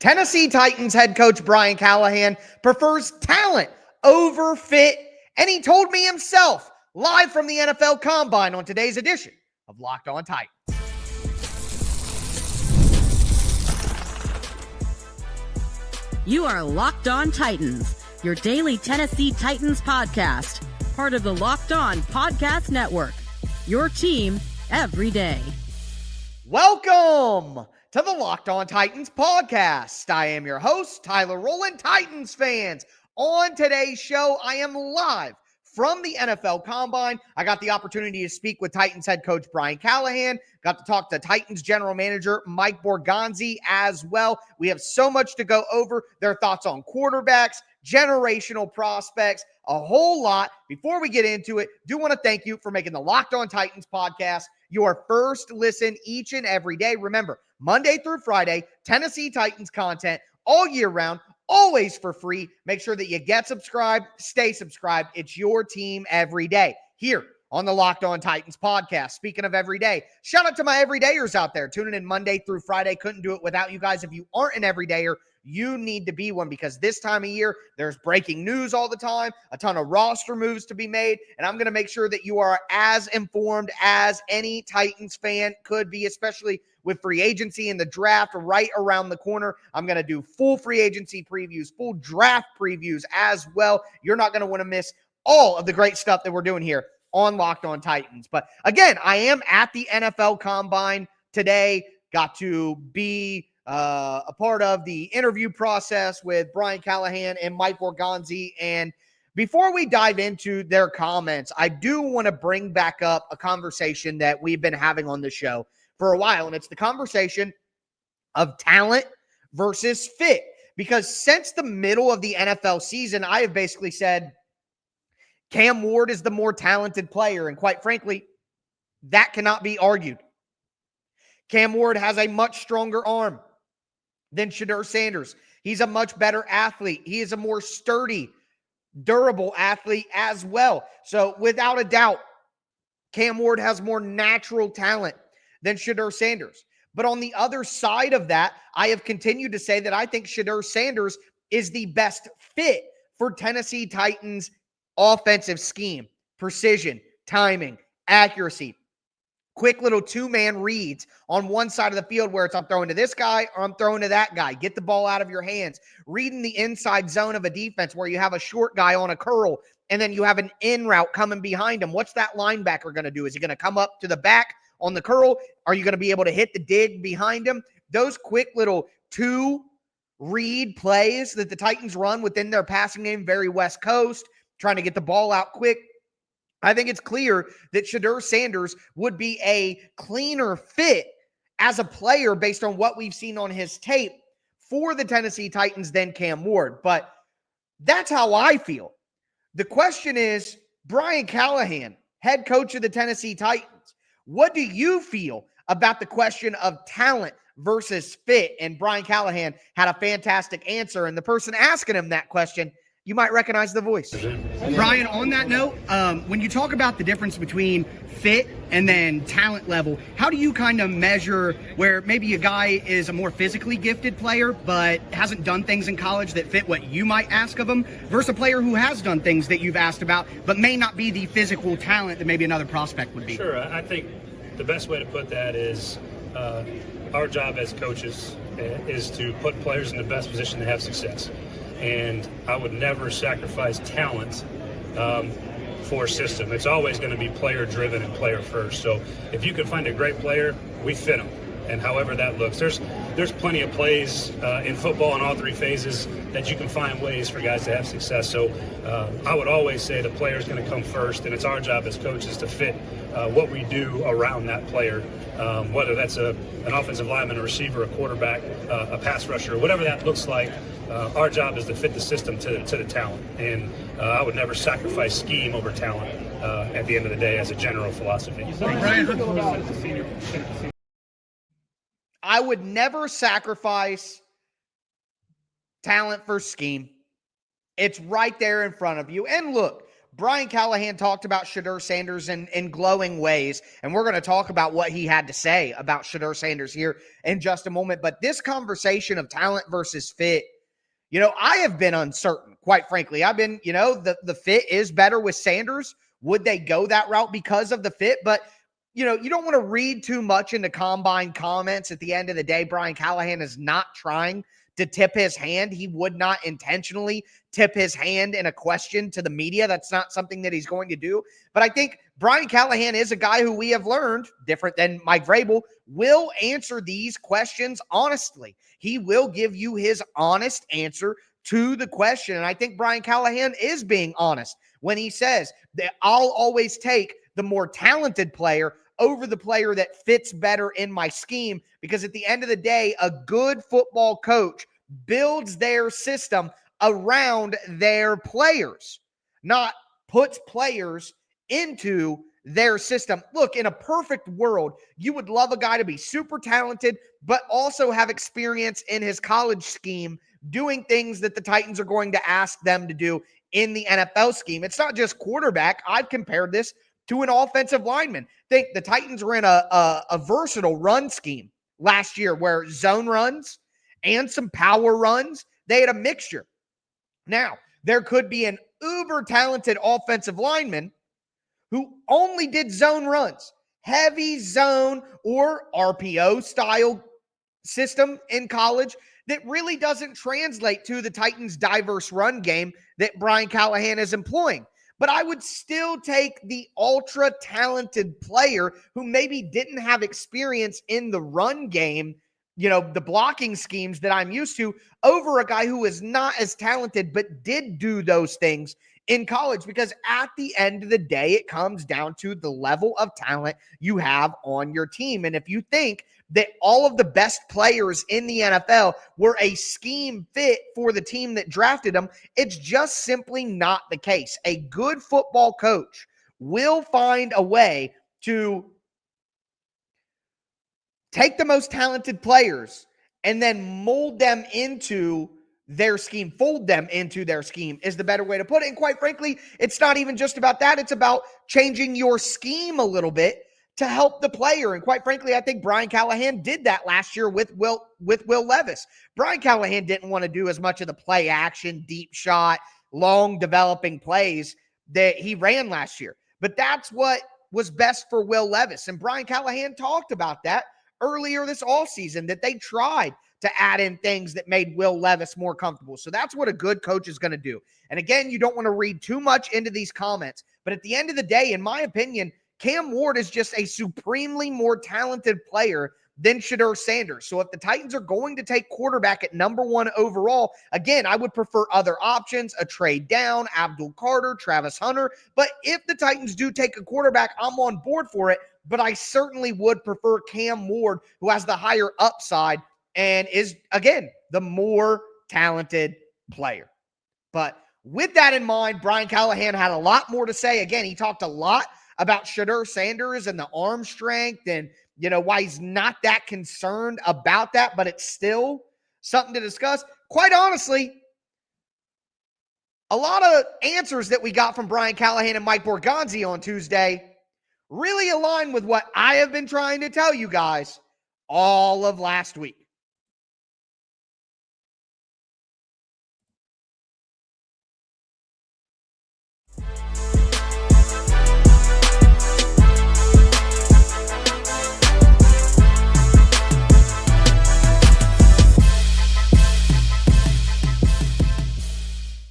Tennessee Titans head coach Brian Callahan prefers talent over fit, and he told me himself live from the NFL Combine on today's edition of Locked On Titans. You are Locked On Titans, your daily Tennessee Titans podcast, part of the Locked On Podcast Network, your team every day. Welcome to the Locked On Titans podcast. I am your host, Tyler Rowland. Titans fans, on today's show, I am live from the NFL Combine. I got the opportunity to speak with Titans head coach Brian Callahan. Got to talk to Titans general manager Mike Borgonzi as well. We have so much to go over. Their thoughts on quarterbacks, generational prospects, a whole lot. Before we get into it, do want to thank you for making the Locked On Titans podcast your first listen each and every day. Remember, Monday through Friday, Tennessee Titans content all year round, always for free. Make sure that you get subscribed, stay subscribed. It's your team every day here on the Locked On Titans podcast. Speaking of every day, shout out to my everydayers out there tuning in Monday through Friday. Couldn't do it without you guys. If you aren't an everydayer, you need to be one, because this time of year, there's breaking news all the time, a ton of roster moves to be made, and I'm going to make sure that you are as informed as any Titans fan could be, especially with free agency and the draft right around the corner. I'm going to do full free agency previews, full draft previews as well. You're not going to want to miss all of the great stuff that we're doing here on Locked On Titans. But again, I am at the NFL Combine today. Got to be a part of the interview process with Brian Callahan and Mike Borgonzi. And before we dive into their comments, I do want to bring back up a conversation that we've been having on the show for a while, and it's the conversation of talent versus fit. Because since the middle of the NFL season, I have basically said Cam Ward is the more talented player, and quite frankly, that cannot be argued. Cam Ward has a much stronger arm than Shedeur Sanders. He's a much better athlete. He is a more sturdy, durable athlete as well. So without a doubt, Cam Ward has more natural talent than Shedeur Sanders. But on the other side of that, I have continued to say that I think Shedeur Sanders is the best fit for Tennessee Titans' offensive scheme, precision, timing, accuracy. Quick little two-man reads on one side of the field where it's I'm throwing to this guy or I'm throwing to that guy. Get the ball out of your hands. Reading the inside zone of a defense where you have a short guy on a curl and then you have an in route coming behind him. What's that linebacker going to do? Is he going to come up to the back on the curl? Are you going to be able to hit the dig behind him? Those quick little two-read plays that the Titans run within their passing game, very West Coast, trying to get the ball out quick. I think it's clear that Shedeur Sanders would be a cleaner fit as a player based on what we've seen on his tape for the Tennessee Titans than Cam Ward. But that's how I feel. The question is, Brian Callahan, head coach of the Tennessee Titans, what do you feel about the question of talent versus fit? And Brian Callahan had a fantastic answer. And the person asking him that question, you might recognize the voice. Brian, on that note, when you talk about the difference between fit and then talent level, how do you kind of measure where maybe a guy is a more physically gifted player but hasn't done things in college that fit what you might ask of him versus a player who has done things that you've asked about but may not be the physical talent that maybe another prospect would be? Sure. I think the best way to put that is our job as coaches is to put players in the best position to have success. And I would never sacrifice talent for system. It's always going to be player driven and player first. So if you can find a great player, we fit them. And however that looks, there's plenty of plays in football in all three phases that you can find ways for guys to have success. So I would always say the player is going to come first, and it's our job as coaches to fit what we do around that player, whether that's an offensive lineman, a receiver, a quarterback, a pass rusher, whatever that looks like. Our job is to fit the system to the talent, and I would never sacrifice scheme over talent at the end of the day as a general philosophy. I would never sacrifice talent for scheme. It's right there in front of you. And look, Brian Callahan talked about Shedeur Sanders in glowing ways, and we're going to talk about what he had to say about Shedeur Sanders here in just a moment. But this conversation of talent versus fit, I have been uncertain, quite frankly. I've been, the fit is better with Sanders. Would they go that route because of the fit? But, you don't want to read too much into combine comments. At the end of the day, Brian Callahan is not trying to tip his hand. He would not intentionally tip his hand in a question to the media. That's not something that he's going to do. But I think Brian Callahan is a guy who we have learned, different than Mike Vrabel, will answer these questions honestly. He will give you his honest answer to the question. And I think Brian Callahan is being honest when he says that I'll always take the more talented player over the player that fits better in my scheme, because at the end of the day, a good football coach builds their system around their players, not puts players into their system. Look, in a perfect world, you would love a guy to be super talented, but also have experience in his college scheme doing things that the Titans are going to ask them to do in the NFL scheme. It's not just quarterback. I've compared this to an offensive lineman. Think the Titans were in a versatile run scheme last year where zone runs and some power runs, they had a mixture. Now, there could be an uber talented offensive lineman who only did zone runs, heavy zone or RPO style system in college that really doesn't translate to the Titans' diverse run game that Brian Callahan is employing. But I would still take the ultra-talented player who maybe didn't have experience in the run game, the blocking schemes that I'm used to, over a guy who is not as talented but did do those things in college. Because at the end of the day, it comes down to the level of talent you have on your team. And if you think that all of the best players in the NFL were a scheme fit for the team that drafted them, it's just simply not the case. A good football coach will find a way to take the most talented players and then mold them into their scheme, fold them into their scheme is the better way to put it. And quite frankly, it's not even just about that. It's about changing your scheme a little bit to help the player. And quite frankly, I think Brian Callahan did that last year with Will Levis. Brian Callahan didn't want to do as much of the play action, deep shot, long developing plays that he ran last year. But that's what was best for Will Levis. And Brian Callahan talked about that earlier this offseason, that they tried to add in things that made Will Levis more comfortable. So that's what a good coach is going to do. And again, you don't want to read too much into these comments. But at the end of the day, in my opinion, Cam Ward is just a supremely more talented player than Shedeur Sanders. So if the Titans are going to take quarterback at number 1 overall, again, I would prefer other options, a trade down, Abdul Carter, Travis Hunter. But if the Titans do take a quarterback, I'm on board for it. But I certainly would prefer Cam Ward, who has the higher upside and is, again, the more talented player. But with that in mind, Brian Callahan had a lot more to say. Again, he talked a lot about Shedeur Sanders and the arm strength and, why he's not that concerned about that, but it's still something to discuss. Quite honestly, a lot of answers that we got from Brian Callahan and Mike Borgonzi on Tuesday really align with what I have been trying to tell you guys all of last week.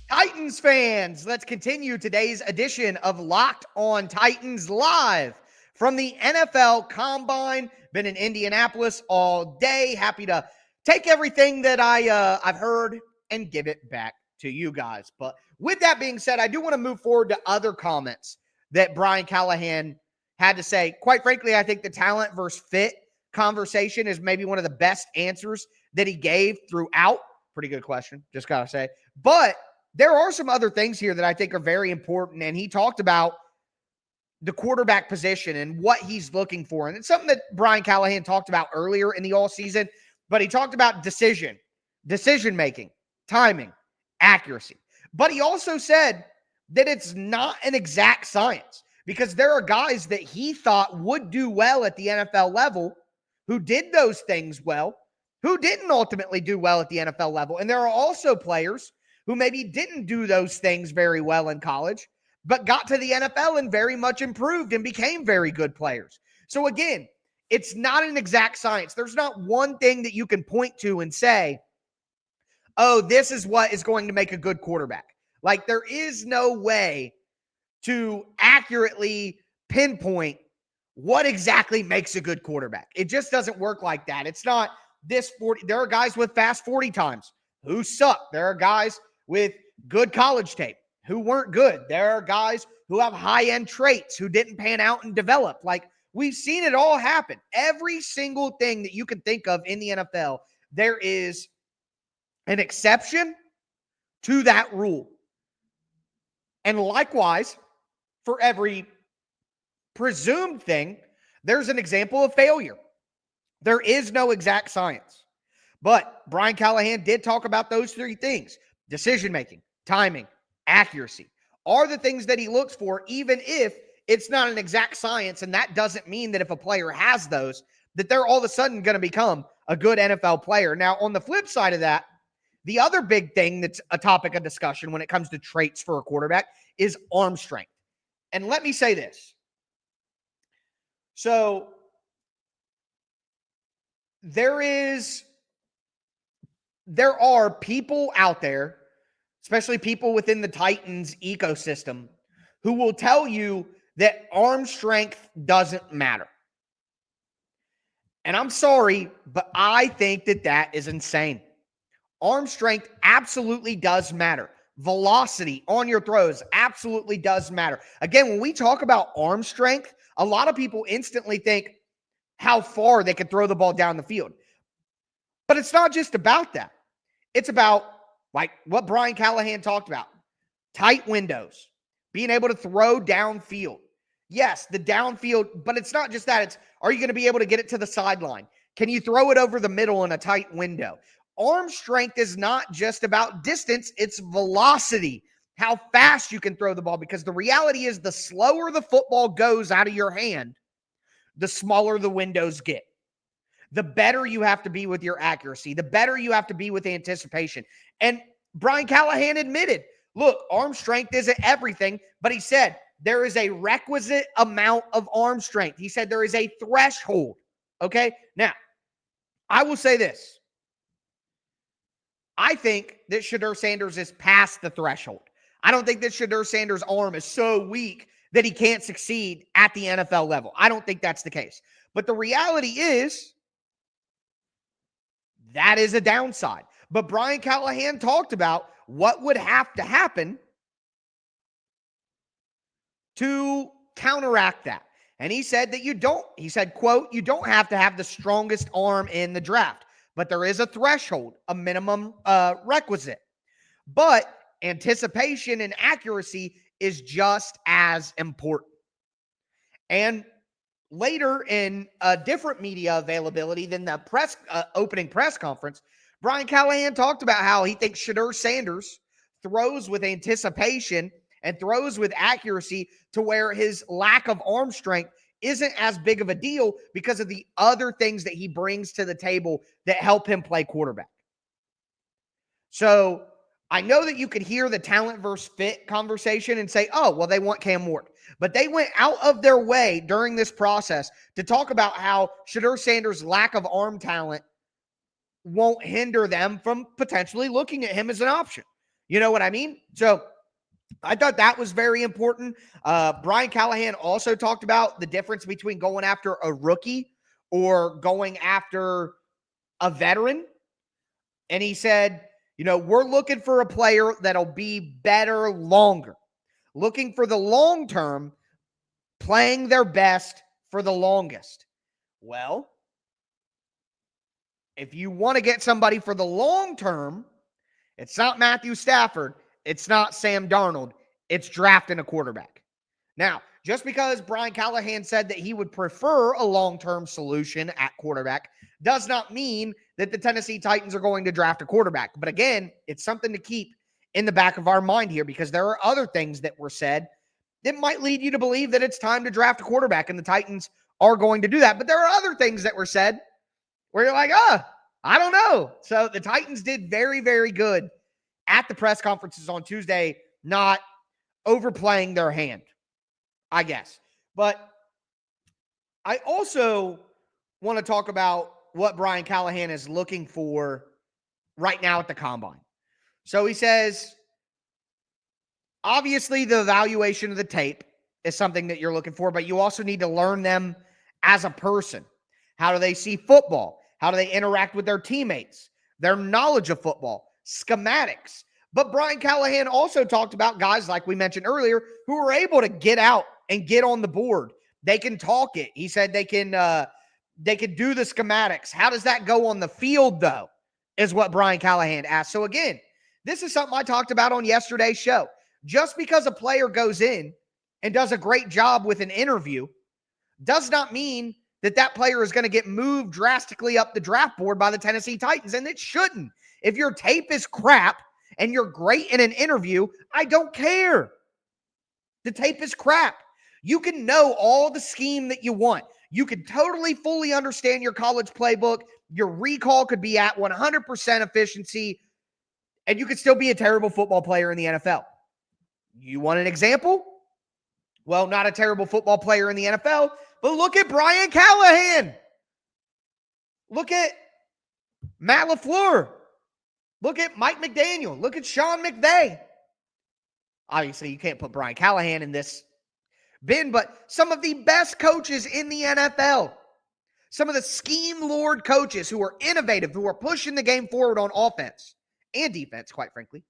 Titans fans, let's continue today's edition of Locked On Titans live from the NFL Combine. Been in Indianapolis all day. Happy to take everything that I've heard and give it back to you guys. But with that being said, I do want to move forward to other comments that Brian Callahan had to say. Quite frankly, I think the talent versus fit conversation is maybe one of the best answers that he gave throughout. Pretty good question, just gotta say. But there are some other things here that I think are very important, and he talked about the quarterback position and what he's looking for. And it's something that Brian Callahan talked about earlier in the offseason, but he talked about decision-making, timing, accuracy. But he also said that it's not an exact science, because there are guys that he thought would do well at the NFL level who did those things well, who didn't ultimately do well at the NFL level. And there are also players who maybe didn't do those things very well in college, but got to the NFL and very much improved and became very good players. So again, it's not an exact science. There's not one thing that you can point to and say, oh, this is what is going to make a good quarterback. Like, there is no way to accurately pinpoint what exactly makes a good quarterback. It just doesn't work like that. It's not this 40. There are guys with fast 40 times who suck. There are guys with good college tape who weren't good. There are guys who have high-end traits who didn't pan out and develop. Like, we've seen it all happen. Every single thing that you can think of in the NFL, there is an exception to that rule. And likewise, for every presumed thing, there's an example of failure. There is no exact science. But Brian Callahan did talk about those three things: decision-making, timing, accuracy, are the things that he looks for, even if it's not an exact science. And that doesn't mean that if a player has those, that they're all of a sudden going to become a good NFL player. Now, on the flip side of that, the other big thing that's a topic of discussion when it comes to traits for a quarterback is arm strength. And let me say this. So there are people out there, especially people within the Titans ecosystem, who will tell you that arm strength doesn't matter. And I'm sorry, but I think that that is insane. Arm strength absolutely does matter. Velocity on your throws absolutely does matter. Again, when we talk about arm strength, a lot of people instantly think how far they can throw the ball down the field. But it's not just about that. It's about, like what Brian Callahan talked about, tight windows, being able to throw downfield. Yes, the downfield, but it's not just that. It's, are you going to be able to get it to the sideline? Can you throw it over the middle in a tight window? Arm strength is not just about distance, it's velocity, how fast you can throw the ball, because the reality is the slower the football goes out of your hand, the smaller the windows get. The better you have to be with your accuracy, the better you have to be with anticipation. And Brian Callahan admitted, look, arm strength isn't everything, but he said there is a requisite amount of arm strength. He said there is a threshold, okay? Now, I will say this. I think that Shedeur Sanders is past the threshold. I don't think that Shedeur Sanders' arm is so weak that he can't succeed at the NFL level. I don't think that's the case. But the reality is that is a downside. But Brian Callahan talked about what would have to happen to counteract that. And he said that he said, quote, you don't have to have the strongest arm in the draft, but there is a threshold, a minimum requisite. But anticipation and accuracy is just as important. And later in a different media availability than the opening press conference, Brian Callahan talked about how he thinks Shedeur Sanders throws with anticipation and throws with accuracy to where his lack of arm strength isn't as big of a deal because of the other things that he brings to the table that help him play quarterback. So I know that you could hear the talent versus fit conversation and say, oh, well, they want Cam Ward. But they went out of their way during this process to talk about how Shedeur Sanders' lack of arm talent won't hinder them from potentially looking at him as an option. You know what I mean? So I thought that was very important. Brian Callahan also talked about the difference between going after a rookie or going after a veteran. And he said, you know, we're looking for a player that'll be better longer. Looking for the long term, playing their best for the longest. Well, if you want to get somebody for the long term, it's not Matthew Stafford. It's not Sam Darnold. It's drafting a quarterback. Now, just because Brian Callahan said that he would prefer a long-term solution at quarterback does not mean that the Tennessee Titans are going to draft a quarterback. But again, it's something to keep in the back of our mind here, because there are other things that were said that might lead you to believe that it's time to draft a quarterback, and the Titans are going to do that. But there are other things that were said where you're like, I don't know. So the Titans did very, very good at the press conferences on Tuesday, not overplaying their hand, I guess. But I also want to talk about what Brian Callahan is looking for right now at the combine. So he says, obviously the evaluation of the tape is something that you're looking for, but you also need to learn them as a person. How do they see football? How do they interact with their teammates? Their knowledge of football, schematics. But Brian Callahan also talked about guys, like we mentioned earlier, who are able to get out and get on the board. They can talk it. He said they can do the schematics. How does that go on the field, though, is what Brian Callahan asked. So again, this is something I talked about on yesterday's show. Just because a player goes in and does a great job with an interview does not mean that that player is going to get moved drastically up the draft board by the Tennessee Titans, and it shouldn't. If your tape is crap and you're great in an interview, I don't care. The tape is crap. You can know all the scheme that you want. You can totally, fully understand your college playbook. Your recall could be at 100% efficiency, and you could still be a terrible football player in the NFL. You want an example? Well, not a terrible football player in the NFL, but look at Brian Callahan. Look at Matt LaFleur. Look at Mike McDaniel. Look at Sean McVay. Obviously, you can't put Brian Callahan in this bin, but some of the best coaches in the NFL, some of the scheme-lord coaches who are innovative, who are pushing the game forward on offense and defense, quite frankly,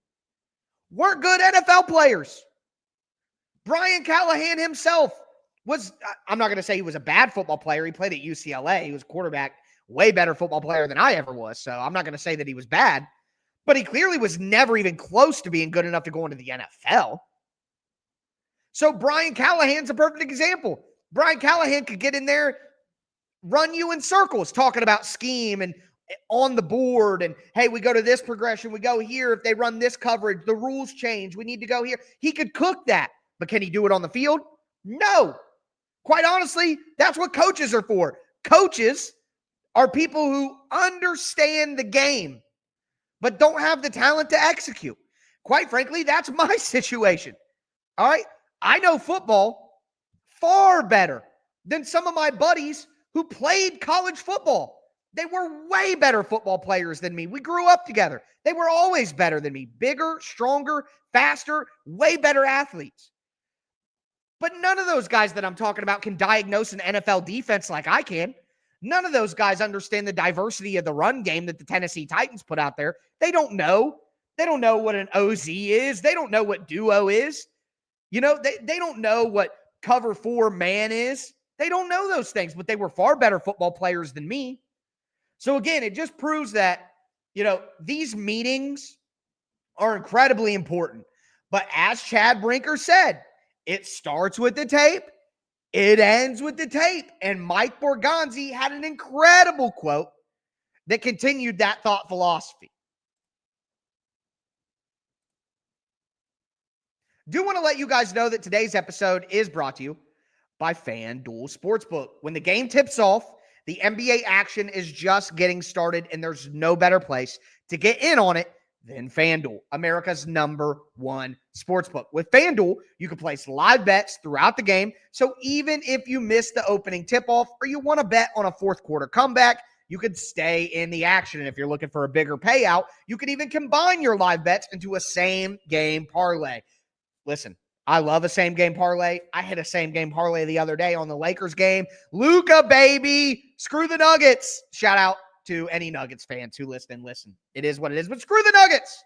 weren't good NFL players. Brian Callahan himself was, I'm not going to say he was a bad football player. He played at UCLA. He was a quarterback, way better football player than I ever was. So I'm not going to say that he was bad, but he clearly was never even close to being good enough to go into the NFL. So Brian Callahan's a perfect example. Brian Callahan could get in there, run you in circles, talking about scheme and on the board, and hey, we go to this progression, we go here, if they run this coverage, the rules change, we need to go here. He could cook that, but can he do it on the field? No. Quite honestly, that's what coaches are for. Coaches are people who understand the game, but don't have the talent to execute. Quite frankly, that's my situation. All right? I know football far better than some of my buddies who played college football. They were way better football players than me. We grew up together. They were always better than me. Bigger, stronger, faster, way better athletes. But none of those guys that I'm talking about can diagnose an NFL defense like I can. None of those guys understand the diversity of the run game that the Tennessee Titans put out there. They don't know. They don't know what an OZ is. They don't know what duo is. You know, they don't know what cover 4 man is. They don't know those things, but they were far better football players than me. So again, it just proves that, you know, these meetings are incredibly important. But as Chad Brinker said, it starts with the tape. It ends with the tape. And Mike Borgonzi had an incredible quote that continued that thought philosophy. Do want to let you guys know that today's episode is brought to you by FanDuel Sportsbook. When the game tips off, the NBA action is just getting started, and there's no better place to get in on it than FanDuel, America's #1 sportsbook. With FanDuel, you can place live bets throughout the game, so even if you miss the opening tip-off or you want to bet on a fourth quarter comeback, you could stay in the action. And if you're looking for a bigger payout, you can even combine your live bets into a same-game parlay. Listen, I love a same-game parlay. I hit a same-game parlay the other day on the Lakers game. Luka, baby. Screw the Nuggets. Shout out to any Nuggets fans who listen. It is what it is, but screw the Nuggets.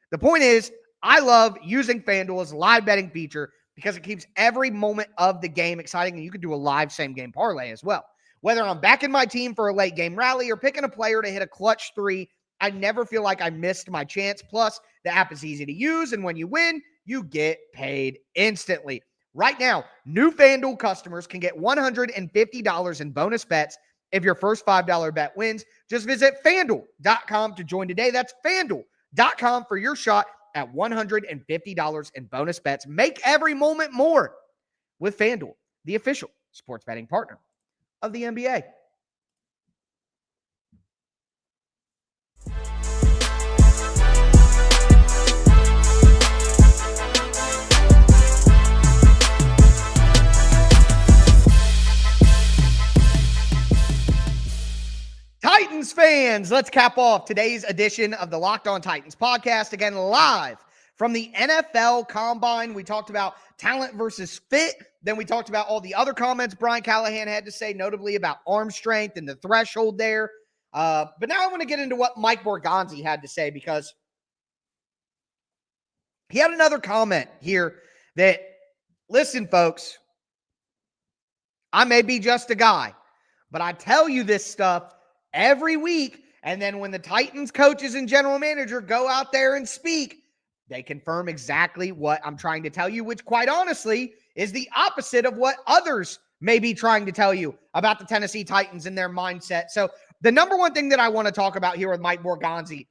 The point is, I love using FanDuel's live betting feature because it keeps every moment of the game exciting, and you can do a live same-game parlay as well. Whether I'm backing my team for a late-game rally or picking a player to hit a clutch 3, I never feel like I missed my chance. Plus, the app is easy to use, and when you win, you get paid instantly. Right now, new FanDuel customers can get $150 in bonus bets if your first $5 bet wins. Just visit FanDuel.com to join today. That's FanDuel.com for your shot at $150 in bonus bets. Make every moment more with FanDuel, the official sports betting partner of the NBA. Titans fans, let's cap off today's edition of the Locked On Titans podcast. Again, live from the NFL Combine. We talked about talent versus fit. Then we talked about all the other comments Brian Callahan had to say, notably about arm strength and the threshold there. But now I want to get into what Mike Borgonzi had to say, because he had another comment here that, listen, folks, I may be just a guy, but I tell you this stuff every week, and then when the Titans coaches and general manager go out there and speak, they confirm exactly what I'm trying to tell you, which quite honestly is the opposite of what others may be trying to tell you about the Tennessee Titans and their mindset. So the number one thing that I want to talk about here with Mike Borgonzi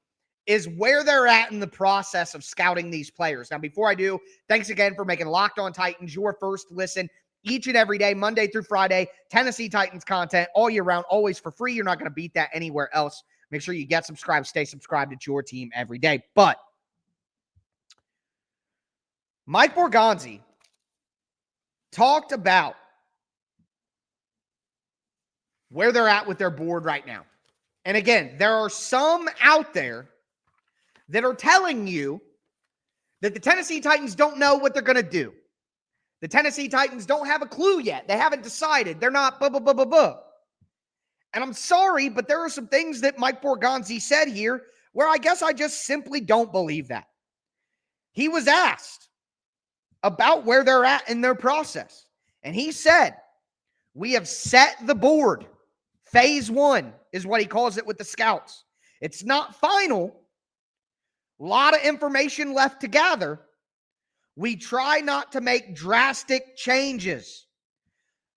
is where they're at in the process of scouting these players. Now, before I do, thanks again for making Locked On Titans your first listen each and every day, Monday through Friday. Tennessee Titans content all year round, always for free. You're not going to beat that anywhere else. Make sure you get subscribed, stay subscribed. It's your team every day. But Mike Borgonzi talked about where they're at with their board right now. And again, there are some out there that are telling you that the Tennessee Titans don't know what they're going to do. The Tennessee Titans don't have a clue yet. They haven't decided. They're not blah, blah, blah, blah, blah. And I'm sorry, but there are some things that Mike Borgonzi said here where I guess I just simply don't believe that. He was asked about where they're at in their process. And he said, we have set the board. Phase 1 is what he calls it with the scouts. It's not final. A lot of information left to gather. We try not to make drastic changes.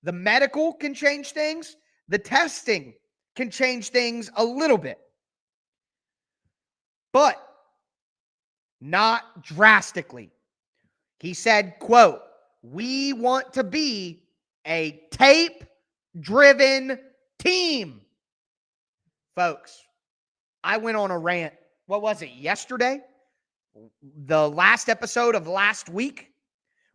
The medical can change things. The testing can change things a little bit. But not drastically. He said, quote, we want to be a tape-driven team. Folks, I went on a rant. What was it, yesterday? The last episode of last week,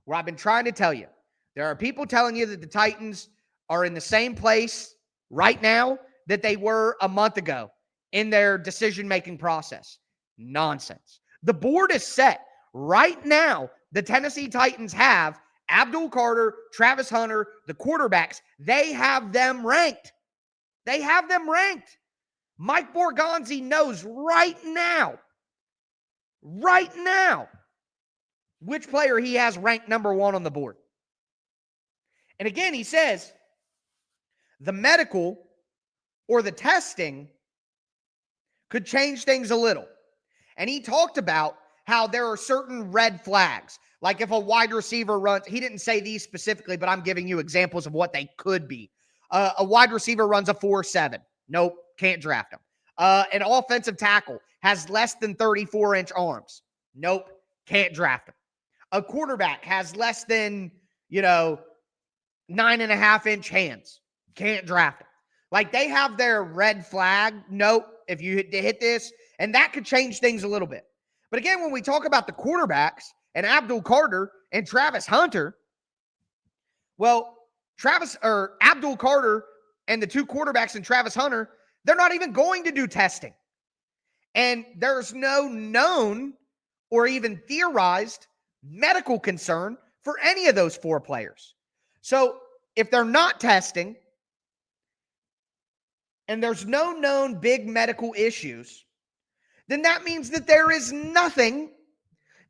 where I've been trying to tell you, there are people telling you that the Titans are in the same place right now that they were a month ago in their decision-making process. Nonsense. The board is set. Right now, the Tennessee Titans have Abdul Carter, Travis Hunter, the quarterbacks. They have them ranked. They have them ranked. Mike Borgonzi knows right now, which player he has ranked number 1 on the board. And again, he says the medical or the testing could change things a little. And he talked about how there are certain red flags. Like if a wide receiver runs, he didn't say these specifically, but I'm giving you examples of what they could be. A wide receiver runs a 4.7. Nope, can't draft him. An offensive tackle has less than 34-inch arms. Nope, can't draft him. A quarterback has less than, 9.5-inch hands. Can't draft him. Like they have their red flag. Nope, if you hit this, and that could change things a little bit. But again, when we talk about the quarterbacks and Abdul Carter and Travis Hunter, well, Abdul Carter and the two quarterbacks and Travis Hunter, they're not even going to do testing. And there's no known or even theorized medical concern for any of those 4 players. So if they're not testing and there's no known big medical issues, then that means that there is nothing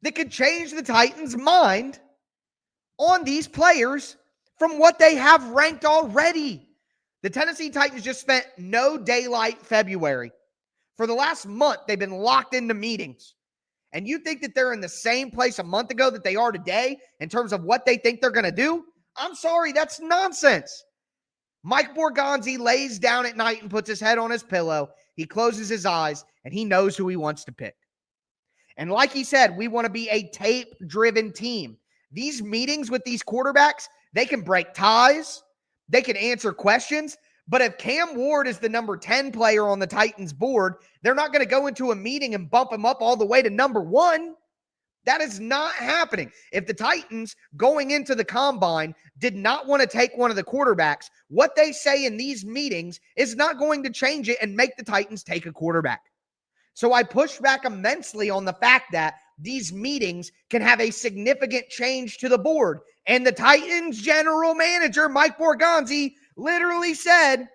that could change the Titans' mind on these players from what they have ranked already. The Tennessee Titans just spent no daylight February. For the last month, they've been locked into meetings. And you think that they're in the same place a month ago that they are today in terms of what they think they're going to do? I'm sorry, that's nonsense. Mike Borgonzi lays down at night and puts his head on his pillow. He closes his eyes, and he knows who he wants to pick. And like he said, we want to be a tape-driven team. These meetings with these quarterbacks, they can break ties. They can answer questions. But if Cam Ward is the number 10 player on the Titans board, they're not going to go into a meeting and bump him up all the way to number 1. That is not happening. If the Titans going into the combine did not want to take one of the quarterbacks, what they say in these meetings is not going to change it and make the Titans take a quarterback. So I push back immensely on the fact that these meetings can have a significant change to the board. And the Titans general manager, Mike Borgonzi, literally said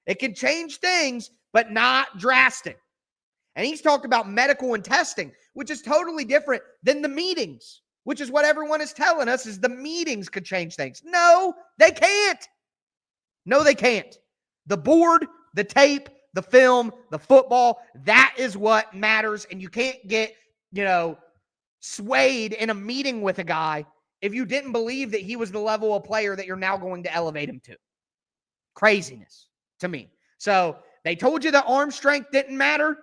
it can change things, but not drastic. And he's talked about medical and testing, which is totally different than the meetings, which is what everyone is telling us is the meetings could change things. No, they can't. No, they can't. The board, the tape, the film, the football, that is what matters. And you can't get, swayed in a meeting with a guy if you didn't believe that he was the level of player that you're now going to elevate him to. Craziness to me. So they told you that arm strength didn't matter.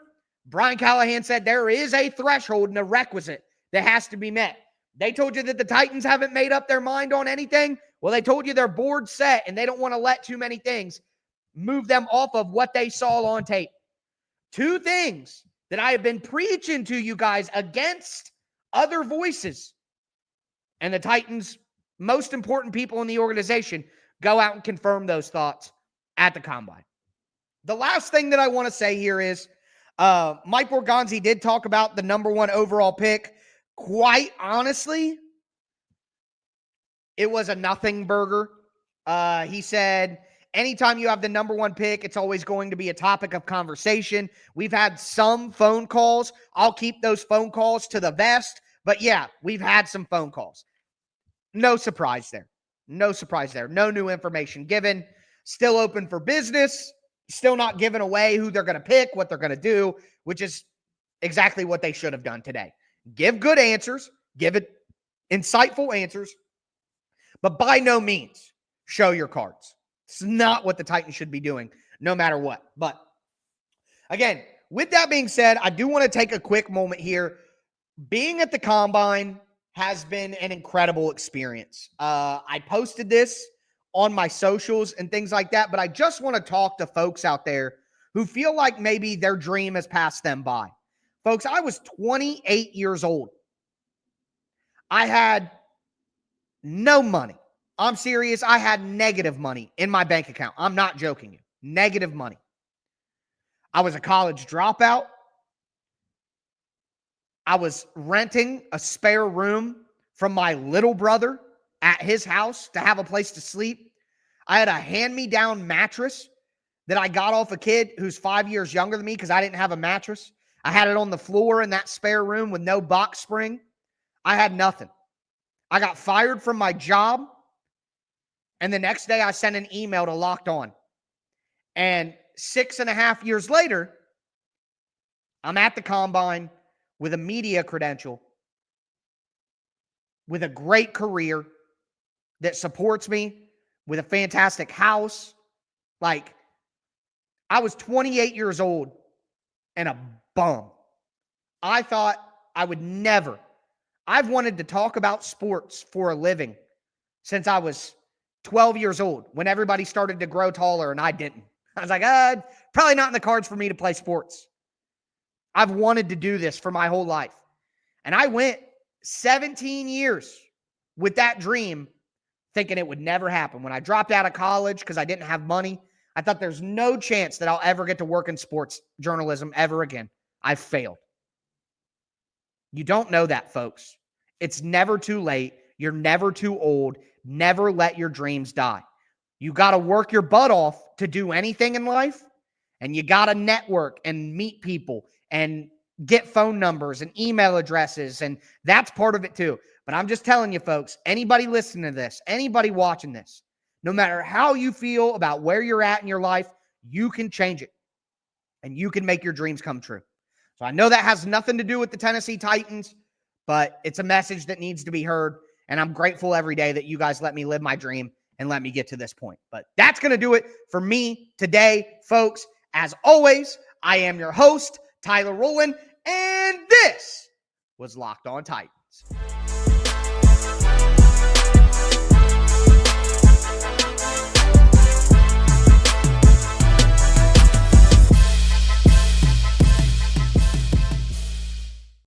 Brian Callahan said there is a threshold and a requisite that has to be met. They told you that the Titans haven't made up their mind on anything. Well, they told you their board's set and they don't want to let too many things move them off of what they saw on tape. 2 things that I have been preaching to you guys against other voices. And the Titans' most important people in the organization go out and confirm those thoughts at the combine. The last thing that I want to say here is Mike Borgonzi did talk about the number 1 overall pick. Quite honestly, it was a nothing burger. He said, anytime you have the number 1 pick, it's always going to be a topic of conversation. We've had some phone calls. I'll keep those phone calls to the vest. But yeah, we've had some phone calls. No surprise there. No surprise there. No new information given. Still open for business. Still not giving away who they're going to pick, what they're going to do, which is exactly what they should have done today. Give good answers. Give it insightful answers. But by no means show your cards. It's not what the Titans should be doing, no matter what. But again, with that being said, I do want to take a quick moment here. Being at the combine has been an incredible experience. I posted this on my socials and things like that, but I just want to talk to folks out there who feel like maybe their dream has passed them by. Folks, I was 28 years old. I had no money. I'm serious. I had negative money in my bank account. I'm not joking you. Negative money. I was a college dropout. I was renting a spare room from my little brother at his house to have a place to sleep. I had a hand-me-down mattress that I got off a kid who's 5 years younger than me because I didn't have a mattress. I had it on the floor in that spare room with no box spring. I had nothing. I got fired from my job. And the next day I sent an email to Locked On. And 6.5 years later, I'm at the combine with a media credential, with a great career that supports me, with a fantastic house. Like, I was 28 years old and a bum. I thought I would never. I've wanted to talk about sports for a living since I was 12 years old, when everybody started to grow taller and I didn't. I was like, probably not in the cards for me to play sports. I've wanted to do this for my whole life. And I went 17 years with that dream, thinking it would never happen. When I dropped out of college because I didn't have money, I thought there's no chance that I'll ever get to work in sports journalism ever again. I failed. You don't know that, folks. It's never too late. You're never too old. Never let your dreams die. You got to work your butt off to do anything in life, and you got to network and meet people and get phone numbers and email addresses, and that's part of it too. But I'm just telling you, folks, anybody listening to this, anybody watching this, no matter how you feel about where you're at in your life, you can change it, and you can make your dreams come true. So I know that has nothing to do with the Tennessee Titans, but it's a message that needs to be heard. And I'm grateful every day that you guys let me live my dream and let me get to this point. But that's going to do it for me today, folks. As always, I am your host, Tyler Rowland, and this was Locked On Titans.